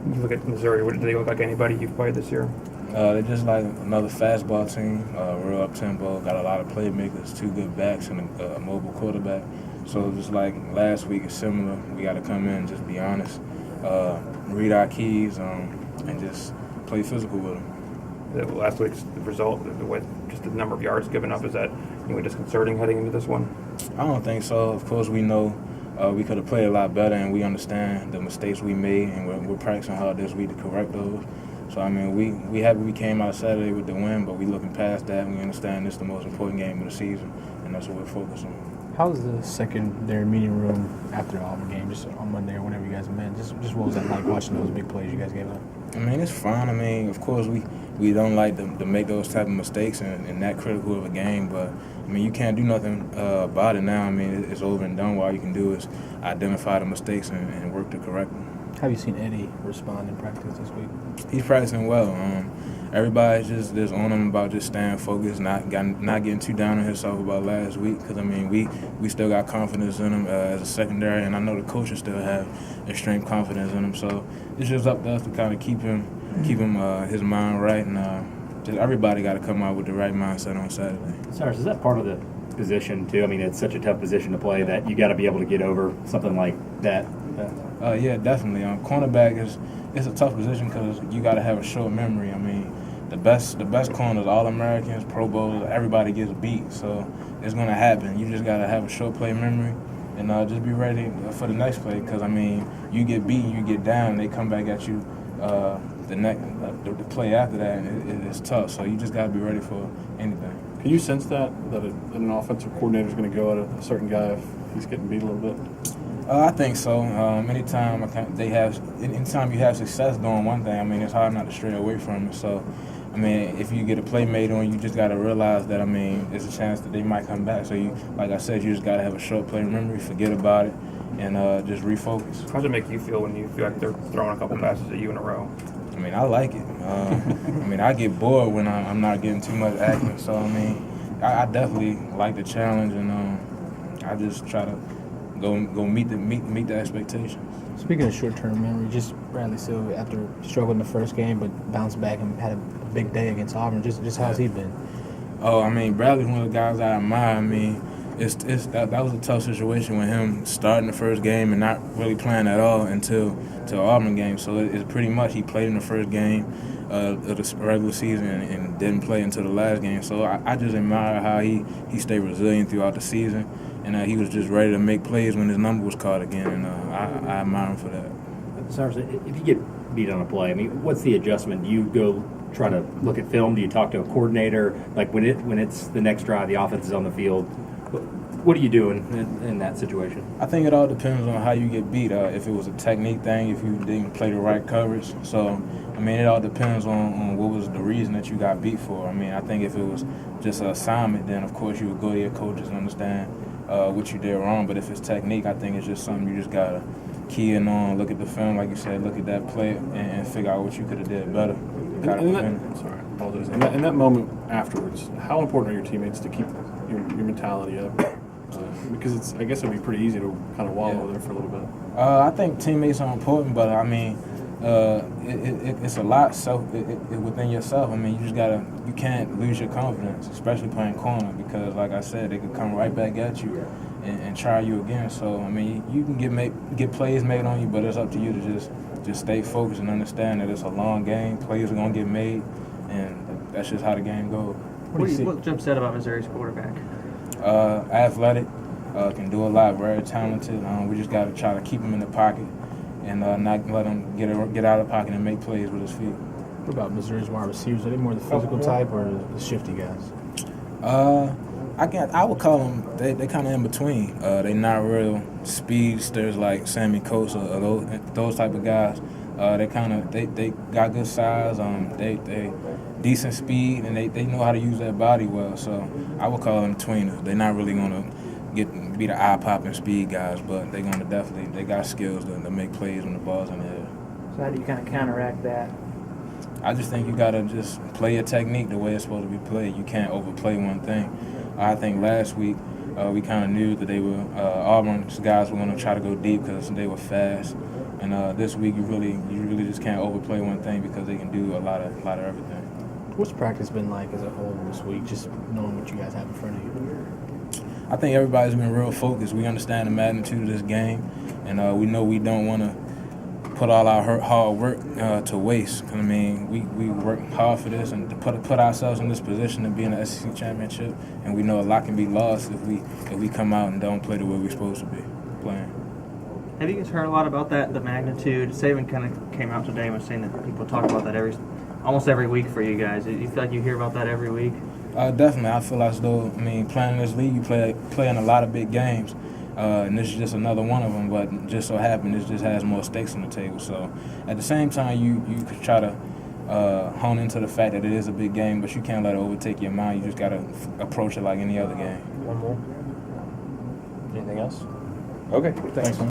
You look at Missouri. What, do they look like anybody you've played this year? They're just like another fastball team, real up tempo, got a lot of playmakers, two good backs, and a mobile quarterback. So just like last week, it's similar. We got to come in and just be honest, read our keys, and just play physical with them. Last week's result, just the number of yards given up, is that disconcerting heading into this one? I don't think so. Of course, we know we could have played a lot better, and we understand the mistakes we made, and we're practicing hard this week to correct those. So, I mean, we happy we came out Saturday with the win, but we looking past that, and we understand this is the most important game of the season, and that's what we're focused on. How was the secondary meeting room after the Auburn game, just on Monday or whenever you guys met? Just what was that like watching those big plays you guys gave up? I mean, it's fun. I mean, of course, we don't like to make those type of mistakes in that critical of a game, but, I mean, you can't do nothing about it now. I mean, it's over and done. All you can do is identify the mistakes and work to correct them. How have you seen Eddie respond in practice this week? He's practicing well. Everybody's just on him about just staying focused, not getting too down on himself about last week. Because I mean, we still got confidence in him as a secondary, and I know the coaches still have extreme confidence in him. So it's just up to us to kind of keep him his mind right, and just everybody got to come out with the right mindset on Saturday. Cyrus, is that part of the position too? I mean, it's such a tough position to play that you got to be able to get over something like that. Yeah, definitely. Cornerback it's a tough position because you got to have a short memory. I mean, the best corners, All-Americans, Pro Bowlers, everybody gets beat, so it's gonna happen. You just gotta have a short play memory and just be ready for the next play. Because I mean, you get beat, you get down, they come back at you. The play after that, it's tough. So you just gotta be ready for anything. Can you sense that an offensive coordinator is going to go at a certain guy if he's getting beat a little bit? I think so. Anytime you have success doing one thing, I mean, it's hard not to stray away from it. So, I mean, if you get a play made on, you just got to realize that, I mean, there's a chance that they might come back. So, like I said, you just got to have a short play memory, forget about it, and just refocus. How does it make you feel when you feel like they're throwing a couple passes at you in a row? I mean, I like it. I mean, I get bored when I'm not getting too much action. So, I mean, I definitely like the challenge, and I just try to go meet the expectations. Speaking of short-term memory, just Bradley Silva, after struggling the first game but bounced back and had a big day against Auburn, just how's he been? Oh, I mean, Bradley's one of the guys I admire. I mean, that was a tough situation with him starting the first game and not really playing at all until the Auburn game. So it's pretty much he played in the first game of the regular season and didn't play until the last game. So I just admire how he stayed resilient throughout the season, and he was just ready to make plays when his number was called again, and I admire him for that. Cyrus, if you get beat on a play, I mean, what's the adjustment? Do you go try to look at film? Do you talk to a coordinator? Like when it's the next drive, the offense is on the field, what do you do in that situation? I think it all depends on how you get beat. If it was a technique thing, if you didn't play the right coverage. So, I mean, it all depends on what was the reason that you got beat for. I mean, I think if it was just an assignment, then, of course, you would go to your coaches and understand what you did wrong. But if it's technique, I think it's just something you just got to key in on, look at the film, like you said, look at that play, and figure out what you could have did better. In that moment afterwards, how important are your teammates to keep your mentality up? Because I guess it'd be pretty easy to kind of wallow there for a little bit. I think teammates are important, but I mean, it's a lot within yourself. I mean, you can't lose your confidence, especially playing corner, because like I said, they could come right back at you and try you again. So I mean, you can get plays made on you, but it's up to you to just stay focused and understand that it's a long game. Plays are gonna get made, and that's just how the game goes. What jumps out about Missouri's quarterback? Athletic, can do a lot, very talented. We just got to try to keep him in the pocket and not let him get out of the pocket and make plays with his feet. What about Missouri's wide receivers? Are they more the physical type or the shifty guys? I would call them, they kind of in between. They not real speedsters like Sammy Coates or those type of guys. They got good size. They decent speed, and they know how to use their body well. So I would call them tweeners. They're not really gonna be the eye popping speed guys, but they're gonna they got skills to make plays when the ball's in the air. So how do you kind of counteract that? I just think you gotta just play your technique the way it's supposed to be played. You can't overplay one thing. I think last week We kind of knew that they were Auburn's guys were going to try to go deep because they were fast. And this week, you really just can't overplay one thing because they can do a lot of everything. What's practice been like as a whole this week? Just knowing what you guys have in front of you. I think everybody's been real focused. We understand the magnitude of this game, and we know we don't want to put all our hard work to waste. I mean, we work hard for this and to put ourselves in this position to be in the SEC championship, and we know a lot can be lost if we come out and don't play the way we're supposed to be playing. Have you guys heard a lot about that, the magnitude? Saban kind of came out today and was saying that people talk about that almost every week for you guys. Do you feel like you hear about that every week? Definitely. I feel as though, playing in this league, you play in a lot of big games. And this is just another one of them, but just so happens this just has more stakes on the table. So at the same time, you could try to hone into the fact that it is a big game, but you can't let it overtake your mind. You just got to approach it like any other game. One more. Anything else? Okay, thanks.